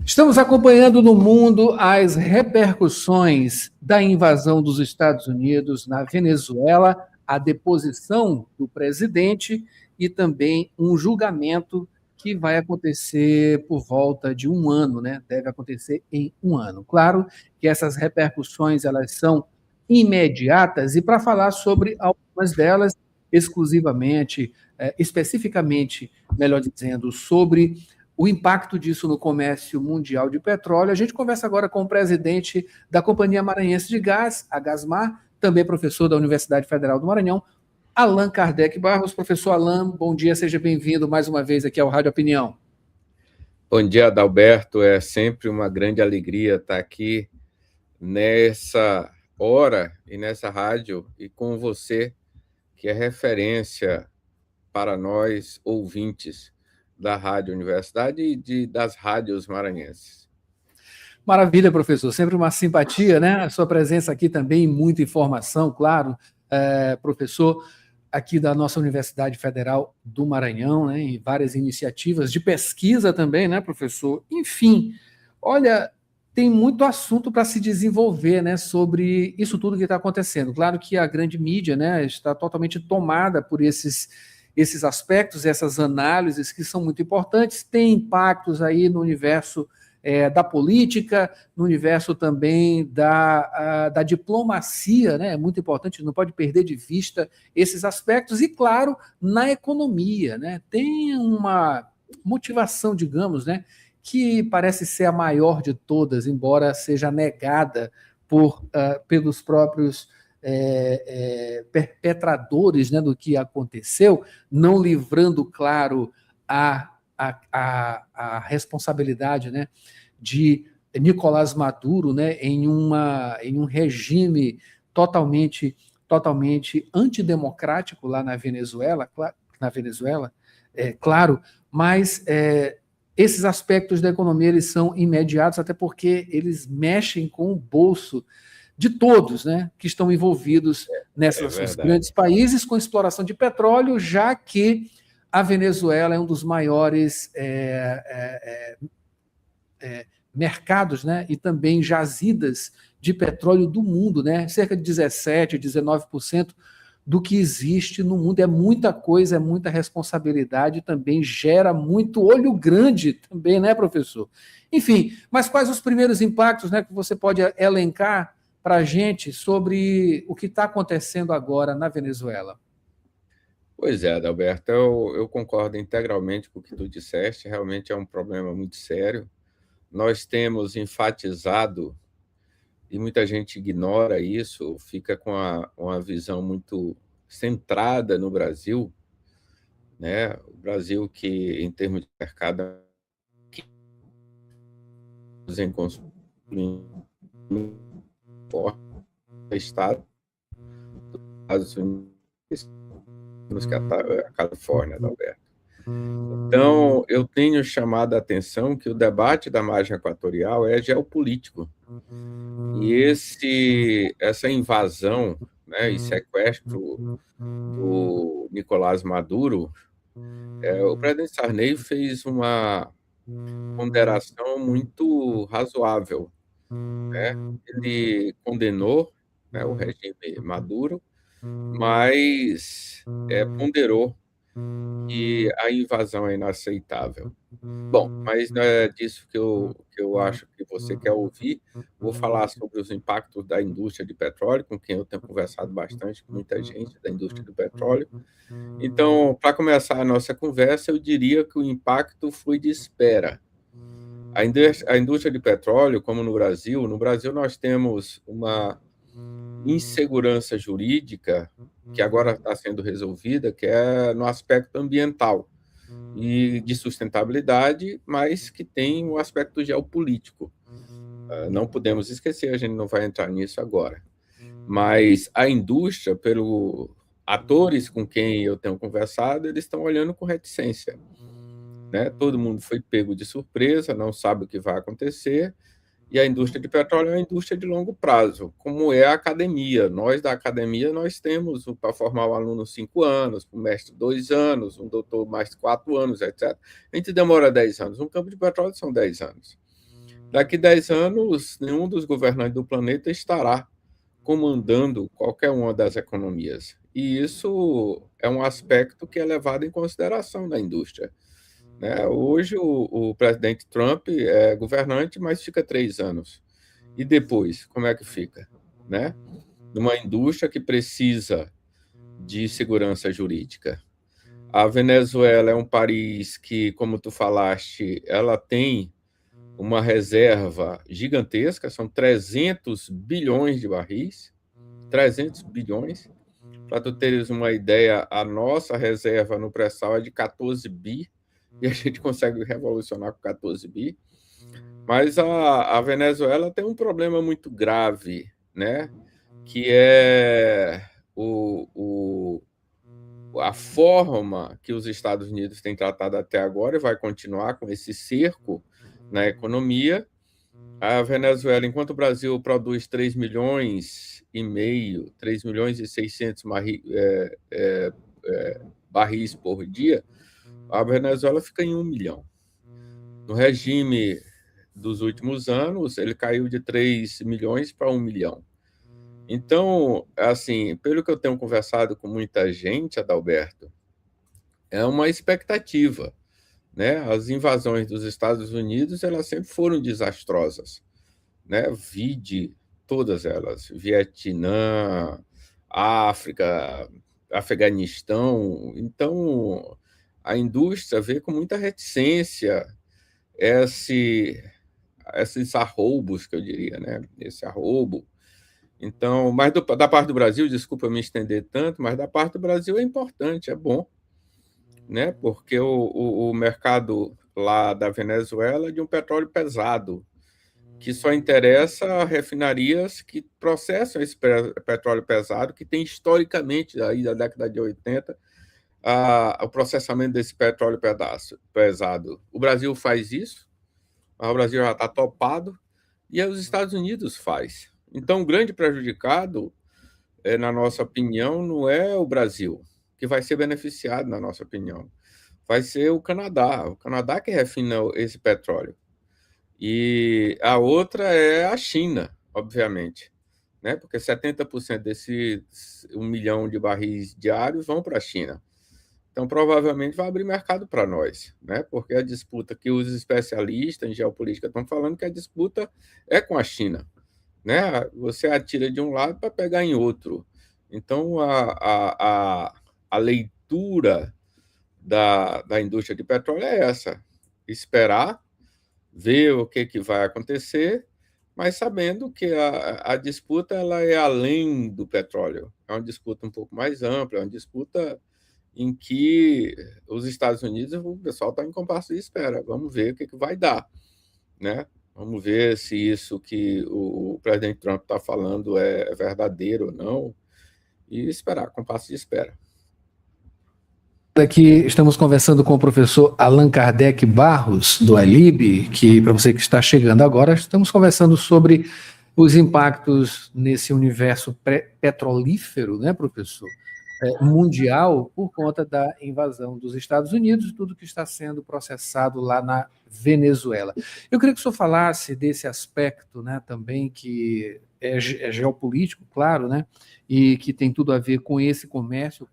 Estamos acompanhando no mundo as repercussões da invasão dos Estados Unidos na Venezuela, a deposição do presidente e também um julgamento que vai acontecer por volta de um ano, né? Deve acontecer em um ano. Claro que essas repercussões elas são imediatas e para falar sobre algumas delas exclusivamente, especificamente, melhor dizendo, sobre o impacto disso no comércio mundial de petróleo. A gente conversa agora com o presidente da Companhia Maranhense de Gás, a Gasmar, também professor da Universidade Federal do Maranhão, Allan Kardec Barros. Professor Allan, bom dia, seja bem-vindo mais uma vez aqui ao Rádio Opinião. Bom dia, Adalberto. É sempre uma grande alegria estar aqui nessa hora e nessa rádio e com você, que é referência para nós, ouvintes da Rádio Universidade e das rádios maranhenses. Maravilha, professor. Sempre uma simpatia, né? A sua presença aqui também, muita informação, claro. Professor aqui da nossa Universidade Federal do Maranhão, né? E várias iniciativas de pesquisa também, né, professor? Enfim, olha, tem muito assunto para se desenvolver, né, sobre isso tudo que está acontecendo. Claro que a grande mídia, né, está totalmente tomada por esses aspectos, essas análises que são muito importantes, tem impactos aí no universo da política, no universo também da diplomacia, né? É muito importante, não pode perder de vista esses aspectos, e, claro, na economia, né? Tem uma motivação, digamos, né, que parece ser a maior de todas, embora seja negada pelos próprios perpetradores, né, do que aconteceu, não livrando, claro, a responsabilidade, né, de Nicolás Maduro, né, em um regime totalmente antidemocrático lá na Venezuela, claro, mas esses aspectos da economia eles são imediatos, até porque eles mexem com o bolso de todos, né, que estão envolvidos nesses grandes países com exploração de petróleo, já que a Venezuela é um dos maiores mercados, né, e também jazidas de petróleo do mundo, né, cerca de 17%, 19% do que existe no mundo. É muita coisa, é muita responsabilidade, também gera muito olho grande também, né, professor? Enfim, mas quais os primeiros impactos, né, que você pode elencar para a gente sobre o que está acontecendo agora na Venezuela? Pois é, Adalberto, eu concordo integralmente com o que tu disseste, realmente é um problema muito sério. Nós temos enfatizado, e muita gente ignora isso, fica com uma visão muito centrada no Brasil, né? O Brasil que, em termos de mercado, em consumo forte, Estado dos Estados Unidos, que a Califórnia, Adalberto. Então, eu tenho chamado a atenção que o debate da margem equatorial é geopolítico. E essa invasão, né, e sequestro do Nicolás Maduro, o presidente Sarney fez uma ponderação muito razoável, né? Ele condenou, né, o regime Maduro, mas ponderou que a invasão é inaceitável. Bom, mas não é disso que eu acho que você quer ouvir. Vou falar sobre os impactos da indústria de petróleo, com quem eu tenho conversado bastante, com muita gente da indústria do petróleo. Então, para começar a nossa conversa, eu diria que o impacto foi de espera. A indústria de petróleo, como no Brasil nós temos uma insegurança jurídica que agora está sendo resolvida, que é no aspecto ambiental e de sustentabilidade, mas que tem um aspecto geopolítico. Não podemos esquecer, a gente não vai entrar nisso agora. Mas a indústria, pelos atores com quem eu tenho conversado, eles estão olhando com reticência, né? Todo mundo foi pego de surpresa, não sabe o que vai acontecer, E a indústria de petróleo é uma indústria de longo prazo, como é a academia. Nós, da academia, nós temos para formar um aluno 5 anos, um mestre 2 anos, um doutor mais 4 anos, etc. A gente demora 10 anos. Um campo de petróleo são 10 anos. Daqui 10 anos, nenhum dos governantes do planeta estará comandando qualquer uma das economias. E isso é um aspecto que é levado em consideração na indústria, né? Hoje, o presidente Trump é governante, mas fica 3 anos. E depois, como é que fica? Né? Numa indústria que precisa de segurança jurídica. A Venezuela é um país que, como tu falaste, ela tem uma reserva gigantesca, são 300 bilhões de barris, 300 bilhões. Para tu teres uma ideia, a nossa reserva no pré-sal é de 14 bi, e a gente consegue revolucionar com 14 bi. Mas a Venezuela tem um problema muito grave, né? Que é a forma que os Estados Unidos têm tratado até agora, e vai continuar com esse cerco na economia. A Venezuela, enquanto o Brasil produz 3 milhões e meio, 3 milhões e 600 barris por dia, a Venezuela fica em 1 milhão. No regime dos últimos anos, ele caiu de 3 milhões para 1 milhão. Então, assim, pelo que eu tenho conversado com muita gente, Adalberto, é uma expectativa, né? As invasões dos Estados Unidos, elas sempre foram desastrosas, né? Vide todas elas, Vietnã, África, Afeganistão. Então, a indústria vê com muita reticência esses arroubos, que eu diria, né? Esse arroubo. Então, mas da parte do Brasil, desculpa me estender tanto, mas da parte do Brasil é importante, é bom, né? Porque o mercado lá da Venezuela é de um petróleo pesado, que só interessa a refinarias que processam esse petróleo pesado, que tem historicamente, aí da década de 80, o processamento desse petróleo pesado. O Brasil faz isso, o Brasil já está topado, e os Estados Unidos faz. Então, o grande prejudicado, na nossa opinião, não é o Brasil, que vai ser beneficiado, na nossa opinião. Vai ser o Canadá que refina esse petróleo. E a outra é a China, obviamente, né? Porque 70% desses 1 milhão de barris diários vão para a China. Então, provavelmente vai abrir mercado para nós, né? Porque a disputa que os especialistas em geopolítica estão falando que a disputa é com a China, né? Você atira de um lado para pegar em outro. Então, a leitura da indústria de petróleo é essa: esperar, ver o que vai acontecer, mas sabendo que a disputa ela é além do petróleo. É uma disputa um pouco mais ampla, é uma disputa em que os Estados Unidos, o pessoal está em compasso de espera. Vamos ver o que vai dar, né? Vamos ver se isso que o presidente Trump está falando é verdadeiro ou não, e esperar, compasso de espera. Aqui estamos conversando com o professor Allan Kardec Barros, do ALIB, que, para você que está chegando agora, estamos conversando sobre os impactos nesse universo petrolífero, né, professor? Mundial, por conta da invasão dos Estados Unidos e tudo que está sendo processado lá na Venezuela. Eu queria que o senhor falasse desse aspecto, né, também, que é geopolítico, claro, né, e que tem tudo a ver com esse comércio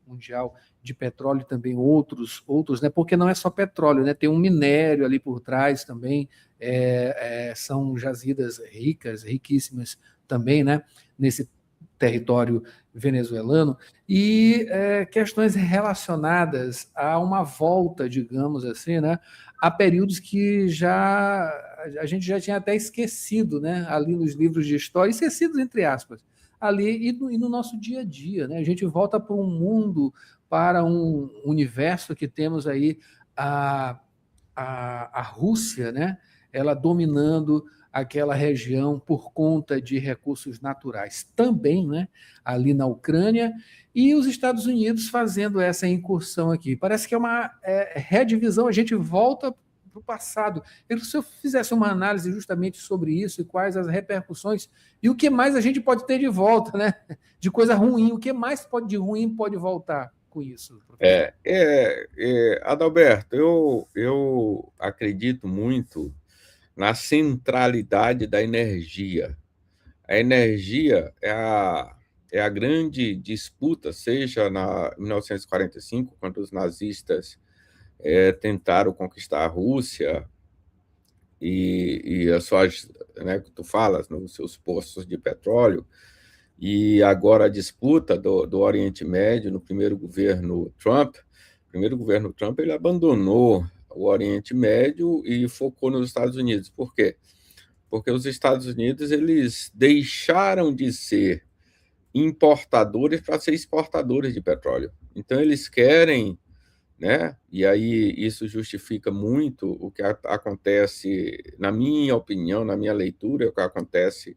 mundial de petróleo e também outros, né, porque não é só petróleo, né, tem um minério ali por trás também, são jazidas ricas, riquíssimas também, né, nesse território venezuelano, e questões relacionadas a uma volta, digamos assim, né, a períodos que a gente já tinha até esquecido, né, ali nos livros de história, esquecidos entre aspas, ali e no nosso dia a dia, né, a gente volta para um mundo, para um universo que temos aí a Rússia, né, ela dominando aquela região por conta de recursos naturais também, né, ali na Ucrânia, e os Estados Unidos fazendo essa incursão aqui. Parece que é uma redivisão, a gente volta o passado. Eu queria que o senhor fizesse uma análise justamente sobre isso e quais as repercussões e o que mais a gente pode ter de volta, né? De coisa ruim, o que mais de ruim pode voltar com isso, professor? Adalberto, eu acredito muito na centralidade da energia. A energia é a grande disputa, seja na 1945, quando os nazistas tentaram conquistar a Rússia e as suas, né, que tu falas, nos seus poços de petróleo, e agora a disputa do Oriente Médio no primeiro governo Trump. O primeiro governo Trump ele abandonou o Oriente Médio e focou nos Estados Unidos. Por quê? Porque os Estados Unidos eles deixaram de ser importadores para ser exportadores de petróleo. Então eles querem, né? E aí isso justifica muito o que acontece, na minha opinião, na minha leitura, o que acontece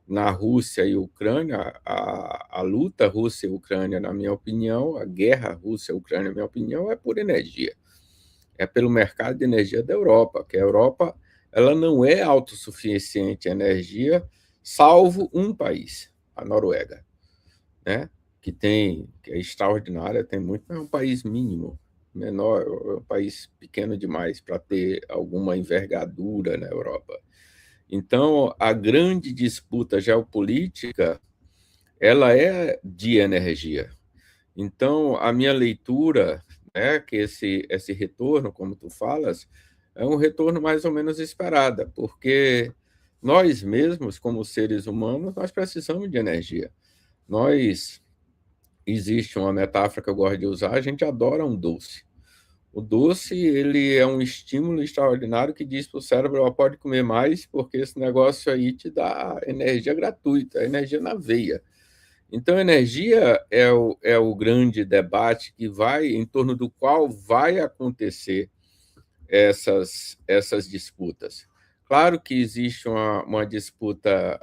na Rússia e Ucrânia, a luta Rússia e Ucrânia, na minha opinião, a guerra Rússia-Ucrânia, na minha opinião, é por energia. É pelo mercado de energia da Europa, que a Europa ela não é autossuficiente em energia, salvo um país, a Noruega, né? Que é extraordinária, tem muito, mas é um país mínimo, menor, é um país pequeno demais para ter alguma envergadura na Europa. Então, a grande disputa geopolítica, ela é de energia. Então, a minha leitura, né, que esse retorno, como tu falas, é um retorno mais ou menos esperado, porque nós mesmos, como seres humanos, nós precisamos de energia. Existe uma metáfora que eu gosto de usar, a gente adora um doce. O doce, ele é um estímulo extraordinário que diz para o cérebro, ó, pode comer mais, porque esse negócio aí te dá energia gratuita, energia na veia. Então, energia é o grande debate em torno do qual vai acontecer essas disputas. Claro que existe uma disputa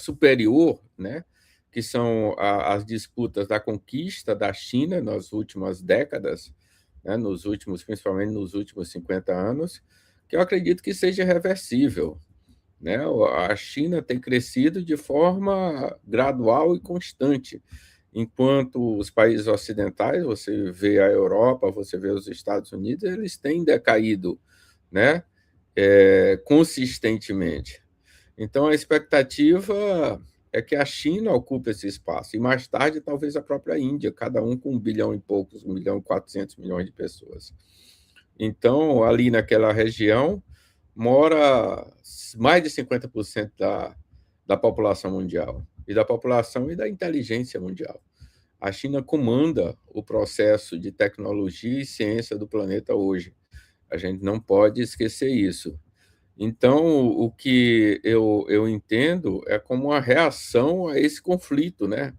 superior, né, que são as disputas da conquista da China nas últimas décadas, né, principalmente nos últimos 50 anos, que eu acredito que seja reversível, né? A China tem crescido de forma gradual e constante, enquanto os países ocidentais, você vê a Europa, você vê os Estados Unidos, eles têm decaído, né? Consistentemente. Então, a expectativa é que a China ocupe esse espaço, e mais tarde, talvez a própria Índia, cada um com 1 bilhão e poucos, 1 bilhão e 400 milhões de pessoas. Então, ali naquela região, mora mais de 50% da população mundial, e da população e da inteligência mundial. A China comanda o processo de tecnologia e ciência do planeta hoje. A gente não pode esquecer isso. Então, o que eu entendo é como uma reação a esse conflito, né?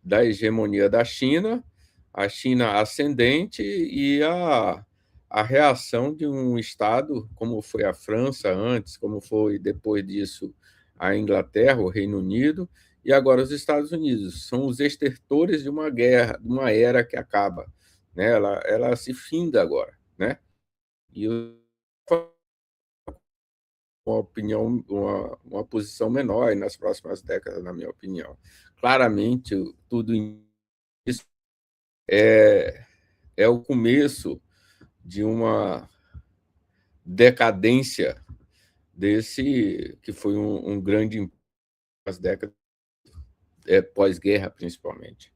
Da hegemonia da China, a China ascendente e a reação de um Estado, como foi a França antes, como foi depois disso a Inglaterra, o Reino Unido, e agora os Estados Unidos. São os estertores de uma guerra, de uma era que acaba, né? Ela se finda agora, né? E uma opinião, uma posição menor nas próximas décadas, na minha opinião. Claramente, tudo isso é o começo de uma decadência desse que foi um grande as décadas pós-guerra, principalmente.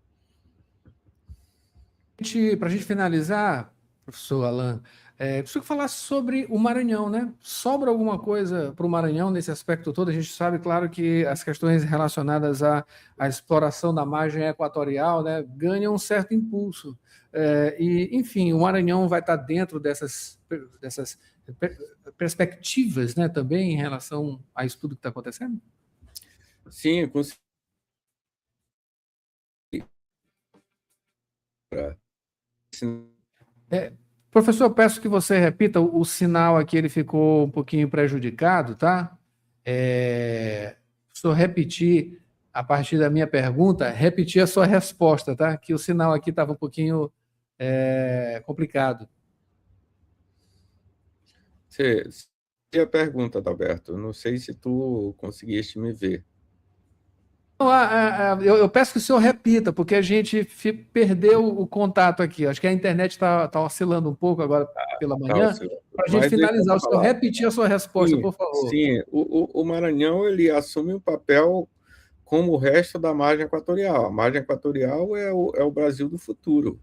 Para a gente finalizar, professor Alan, preciso falar sobre o Maranhão, né? Sobra alguma coisa para o Maranhão nesse aspecto todo? A gente sabe, claro, que as questões relacionadas à exploração da margem equatorial, né, ganham um certo impulso. Enfim, o Maranhão vai estar dentro dessas perspectivas, né, também em relação a isso tudo que está acontecendo? Sim, com Professor, peço que você repita, o sinal aqui ele ficou um pouquinho prejudicado, tá? Se eu repetir a partir da minha pergunta, repetir a sua resposta, tá? Que o sinal aqui estava um pouquinho complicado. a pergunta, Adalberto, não sei se tu conseguiste me ver. Não, eu peço que o senhor repita, porque a gente perdeu o contato aqui. Acho que a internet está oscilando um pouco agora pela Tá, manhã. Para a gente mas deixa eu finalizar, o senhor falar. repetir a sua resposta, Sim, por favor. sim, o Maranhão ele assume um papel como o resto da margem equatorial. A margem equatorial é o Brasil do futuro.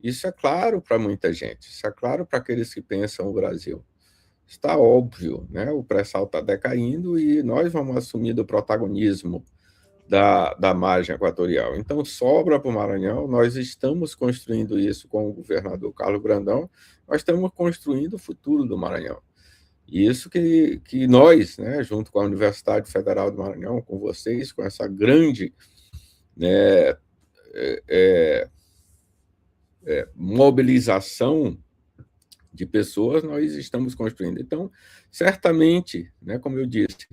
Isso é claro para muita gente, isso é claro para aqueles que pensam o Brasil. Está óbvio, né? O pré-sal está decaindo e nós vamos assumir o protagonismo da margem equatorial. Então, sobra para o Maranhão, nós estamos construindo isso com o governador Carlos Brandão, nós estamos construindo o futuro do Maranhão. E isso que nós, né, junto com a Universidade Federal do Maranhão, com vocês, com essa grande, né, mobilização de pessoas, nós estamos construindo. Então, certamente, né, como eu disse,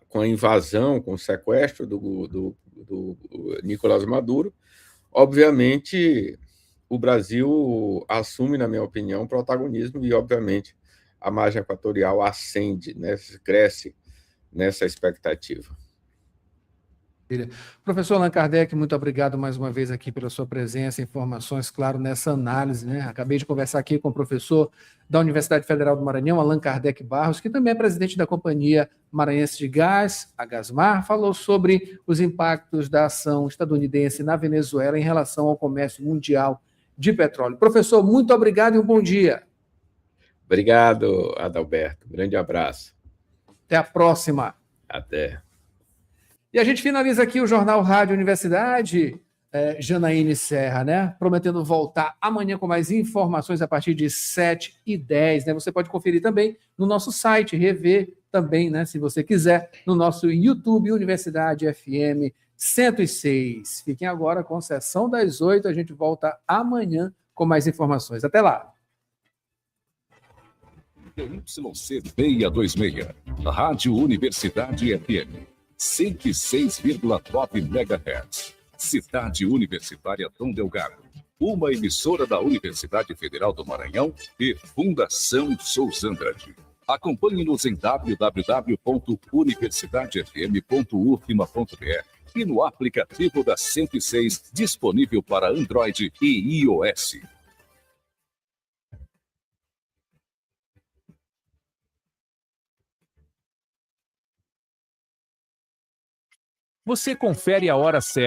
com a invasão, com o sequestro do Nicolás Maduro, obviamente o Brasil assume, na minha opinião, protagonismo e, obviamente, a margem equatorial ascende, né, cresce nessa expectativa. Professor Allan Kardec, muito obrigado mais uma vez aqui pela sua presença, informações, claro, nessa análise, né? Acabei de conversar aqui com o professor da Universidade Federal do Maranhão, Allan Kardec Barros, que também é presidente da Companhia Maranhense de Gás, a Gasmar, falou sobre os impactos da ação estadunidense na Venezuela em relação ao comércio mundial de petróleo. Professor, muito obrigado e um bom dia. Obrigado, Adalberto. Grande abraço. Até a próxima. Até. E a gente finaliza aqui o Jornal Rádio Universidade, Janaíne Serra, né? Prometendo voltar amanhã com mais informações a partir de 7h10, né? Você pode conferir também no nosso site, rever também, né? Se você quiser, no nosso YouTube, Universidade FM 106. Fiquem agora com Sessão das 8. A gente volta amanhã com mais informações. Até lá. YC 626, Rádio Universidade FM. 106,9 MHz. Cidade Universitária Dom Delgado. Uma emissora da Universidade Federal do Maranhão e Fundação Souza Andrade. Acompanhe-nos em www.universidadefm.ufma.br e no aplicativo da 106, disponível para Android e iOS. Você confere a hora certa.